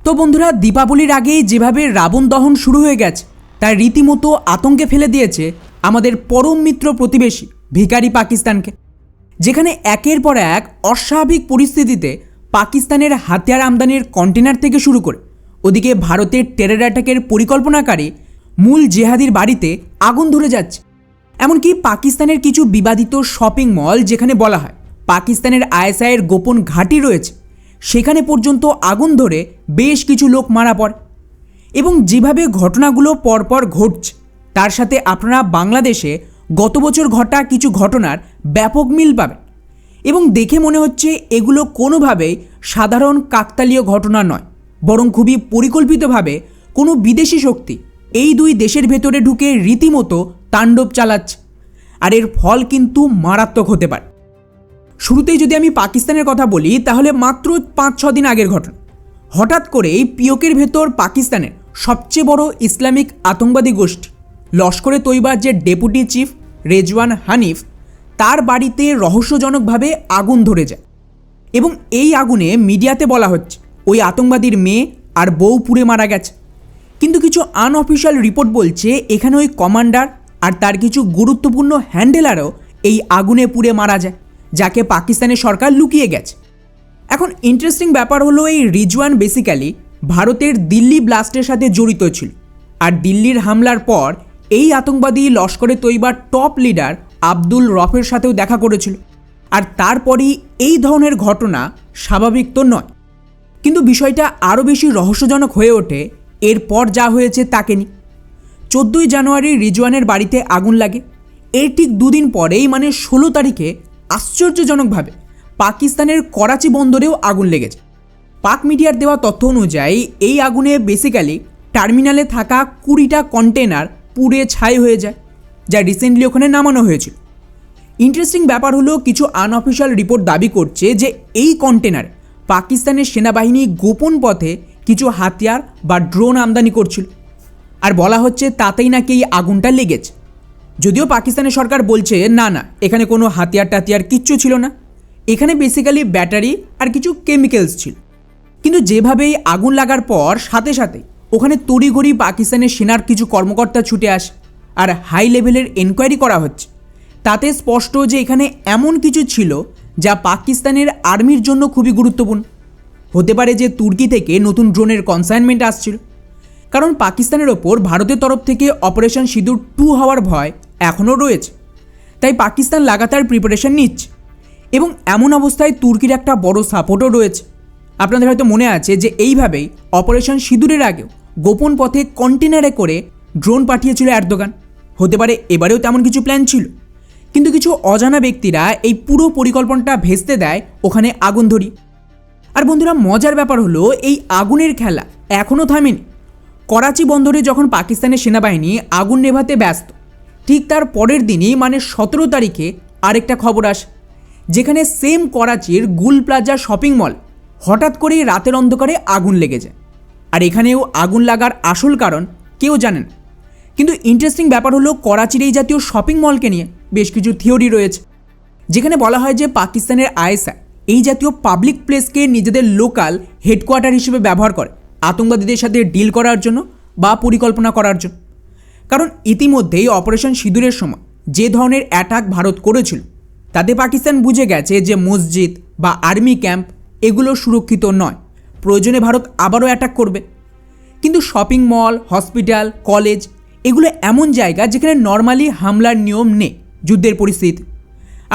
তো বন্ধুরা, দীপাবলির আগেই যেভাবে রাবণ দহন শুরু হয়ে গেছে তা রীতিমতো আতঙ্কে ফেলে দিয়েছে আমাদের পরম মিত্র প্রতিবেশী ভিখারি পাকিস্তানকে, যেখানে একের পর এক অস্বাভাবিক পরিস্থিতিতে পাকিস্তানের হাতিয়ার আমদানির কন্টেনার থেকে শুরু করে ওদিকে ভারতের টেরর অ্যাটাকের পরিকল্পনাকারী মূল জেহাদির বাড়িতে আগুন ধরে যাচ্ছে। এমনকি পাকিস্তানের কিছু বিবাদিত শপিং মল, যেখানে বলা হয় পাকিস্তানের আইএসআইয়ের গোপন ঘাঁটি রয়েছে, সেখানে পর্যন্ত আগুন ধরে বেশ কিছু লোক মারা পড়ে। এবং যেভাবে ঘটনাগুলো পরপর ঘটছে তার সাথে আপনারা বাংলাদেশে গত বছর ঘটা কিছু ঘটনার ব্যাপক মিল পাবেন। এবং দেখে মনে হচ্ছে এগুলো কোনোভাবেই সাধারণ কাকতালীয় ঘটনা নয়, বরং খুবই পরিকল্পিতভাবে কোনো বিদেশি শক্তি এই দুই দেশের ভেতরে ঢুকে রীতিমতো তাণ্ডব চালাচ্ছে। আর এর ফল কিন্তু মারাত্মক হতে পারে। শুরুতেই যদি আমি পাকিস্তানের কথা বলি, তাহলে মাত্র 5-6 দিন আগের ঘটনা। হঠাৎ করেই পিওকের ভেতর পাকিস্তানের সবচেয়ে বড় ইসলামিক আতঙ্কবাদী গোষ্ঠী লস্করে তৈবার যে ডেপুটি চিফ রেজওয়ান হানিফ, তার বাড়িতে রহস্যজনকভাবে আগুন ধরে যায়। এবং এই আগুনে মিডিয়াতে বলা হচ্ছে ওই আতঙ্কবাদীর মেয়ে আর বউ পুড়ে মারা গেছে। কিন্তু কিছু আনঅফিশিয়াল রিপোর্ট বলছে এখানে ওই কমান্ডার আর তার কিছু গুরুত্বপূর্ণ হ্যান্ডেলারও এই আগুনে পুড়ে মারা যায়, যাকে পাকিস্তানের সরকার লুকিয়ে গেছে। এখন ইন্টারেস্টিং ব্যাপার হলো, এই রিজওয়ান বেসিক্যালি ভারতের দিল্লি ব্লাস্টের সাথে জড়িত ছিল। আর দিল্লির হামলার পর এই আতঙ্কবাদী লস্করে তৈবার টপ লিডার আব্দুল রফের সাথেও দেখা করেছিল। আর তারপরই এই ধরনের ঘটনা স্বাভাবিক তো নয়, কিন্তু বিষয়টা আরও বেশি রহস্যজনক হয়ে ওঠে এরপর যা হয়েছে তাকে নিয়ে। 14ই জানুয়ারি রিজওয়ানের বাড়িতে আগুন লাগে। এর ঠিক দুদিন পরেই মানে 16 তারিখে আশ্চর্যজনকভাবে পাকিস্তানের করাচি বন্দরেও আগুন লেগেছে। পাক মিডিয়ার দেওয়া তথ্য অনুযায়ী এই আগুনে বেসিক্যালি টার্মিনালে থাকা 20টা কন্টেনার পুড়ে ছাই হয়ে যায়, যা রিসেন্টলি ওখানে নামানো হয়েছিল। ইন্টারেস্টিং ব্যাপার হলো, কিছু আনঅফিশিয়াল রিপোর্ট দাবি করছে যে এই কন্টেনার পাকিস্তানের সেনাবাহিনী গোপন পথে কিছু হাতিয়ার বা ড্রোন আমদানি করছিল। আর বলা হচ্ছে তাতেই নাকি এই আগুনটা লেগেছে। যদিও পাকিস্তানের সরকার বলছে না না, এখানে কোনো হাতিয়ার টাতিয়ার কিচ্ছু ছিল না, এখানে বেসিক্যালি ব্যাটারি আর কিছু কেমিক্যালস ছিল। কিন্তু যেভাবেই আগুন লাগার পর সাথে সাথে ওখানে তড়িঘড়ি পাকিস্তানের সেনার কিছু কর্মকর্তা ছুটে আসে আর হাই লেভেলের এনকোয়ারি করা হচ্ছে। তাতে স্পষ্ট যে এখানে এমন কিছু ছিল যা পাকিস্তানের আর্মির জন্য খুবই গুরুত্বপূর্ণ। হতে পারে যে তুর্কি থেকে নতুন ড্রোনের কনসাইনমেন্ট আসছিল, কারণ পাকিস্তানের ওপর ভারতের তরফ থেকে অপারেশন সিঁদুর 2 হওয়ার ভয় এখনও রয়েছে। তাই পাকিস্তান লাগাতার প্রিপারেশন নিচ্ছে। এবং এমন অবস্থায় তুর্কির একটা বড় সাপোর্টও রয়েছে। আপনাদের হয়তো মনে আছে যে এইভাবেই অপারেশন সিঁদুরের আগেও গোপন পথে কন্টেনারে করে ড্রোন পাঠিয়েছিল এরদোগান। হতে পারে এবারেও তেমন কিছু প্ল্যান ছিল, কিন্তু কিছু অজানা ব্যক্তিরা এই পুরো পরিকল্পনাটা ভেস্তে দেয় ওখানে আগুন ধরি। আর বন্ধুরা, মজার ব্যাপার হলো, এই আগুনের খেলা এখনও থামেনি। করাচি বন্দরে যখন পাকিস্তানের সেনাবাহিনী আগুন নেভাতে ব্যস্ত, ঠিক তার পরের দিনই মানে 17 তারিখে আরেকটা খবর আসে, যেখানে সেম করাচির গুল প্লাজা শপিং মল হঠাৎ করেই রাতের অন্ধকারে আগুন লেগে যায়। আর এখানেও আগুন লাগার আসল কারণ কেউ জানেন। কিন্তু ইন্টারেস্টিং ব্যাপার হলো, করাচির এই জাতীয় শপিং মলকে নিয়ে বেশ কিছু থিওরি রয়েছে, যেখানে বলা হয় যে পাকিস্তানের আইএসআই এই জাতীয় পাবলিক প্লেসকে নিজেদের লোকাল হেডকোয়ার্টার হিসেবে ব্যবহার করে আতঙ্কবাদীদের সাথে ডিল করার জন্য বা পরিকল্পনা করার জন্য। কারণ ইতিমধ্যেই অপারেশন সিঁদুরের সময় যে ধরনের অ্যাটাক ভারত করেছিল, তাতে পাকিস্তান বুঝে গেছে যে মসজিদ বা আর্মি ক্যাম্প এগুলো সুরক্ষিত নয়, প্রয়োজনে ভারত আবারও অ্যাটাক করবে। কিন্তু শপিং মল, হসপিটাল, কলেজ এগুলো এমন জায়গা যেখানে নর্মালি হামলার নিয়ম নেই যুদ্ধের পরিস্থিতি।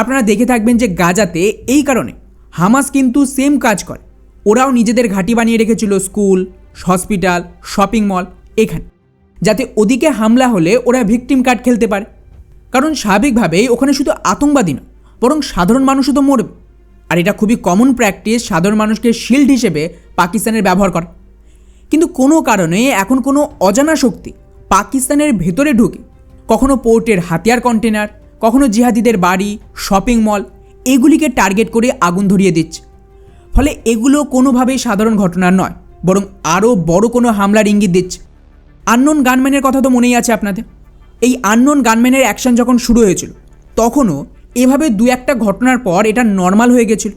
আপনারা দেখে থাকবেন যে গাজাতে এই কারণে হামাস কিন্তু সেম কাজ করে। ওরাও নিজেদের ঘাঁটি বানিয়ে রেখেছিল স্কুল, হসপিটাল, শপিং মল এখানে, যাতে ওদিকে হামলা হলে ওরা ভিকটিম কার্ড খেলতে পারে। কারণ স্বাভাবিকভাবেই ওখানে শুধু আতঙ্কবাদী নয়, বরং সাধারণ মানুষও তো মরবে। আর এটা খুবই কমন প্র্যাকটিস সাধারণ মানুষকে শিল্ড হিসেবে পাকিস্তানের ব্যবহার করা। কিন্তু কোনো কারণে এখন কোনো অজানা শক্তি পাকিস্তানের ভেতরে ঢুকে কখনো পোর্টের হাতিয়ার কন্টেনার, কখনো জিহাদিদের বাড়ি, শপিং মল এগুলিকে টার্গেট করে আগুন ধরিয়ে দিচ্ছে। ফলে এগুলো কোনোভাবেই সাধারণ ঘটনা নয়, বরং আরও বড় কোনো হামলার ইঙ্গিত দিচ্ছে। আননোন গানম্যানের কথা তো মনেই আছে আপনাদের। এই আননোন গানম্যানের অ্যাকশন যখন শুরু হয়েছিল, তখনও এভাবে 2-1টা ঘটনার পর এটা নর্মাল হয়ে গেছিল।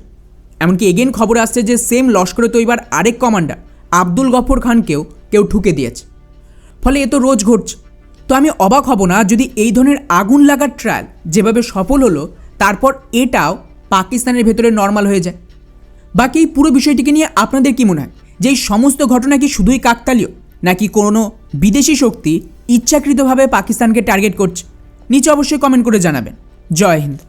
এমনকি এগেন খবর আসছে যে সেম লস্করে তৈবার আরেক কমান্ডার আব্দুল গফর খানকেও কেউ ঠুকে দিয়েছে। ফলে এ তো রোজ ঘটছে। তো আমি অবাক হব না যদি এই ধরনের আগুন লাগার ট্রায়াল যেভাবে সফল হলো তারপর এটাও পাকিস্তানের ভেতরে নর্মাল হয়ে যায়। বাকি এই পুরো বিষয়টিকে নিয়ে আপনাদের কী মনে হয়, যে এই সমস্ত ঘটনা কি শুধুই কাকতালীয়, নাকি কোনো বিদেশি শক্তি ইচ্ছাকৃতভাবে পাকিস্তানকে টার্গেট করছে? নিচে অবশ্যই কমেন্ট করে জানাবেন। জয় হিন্দ।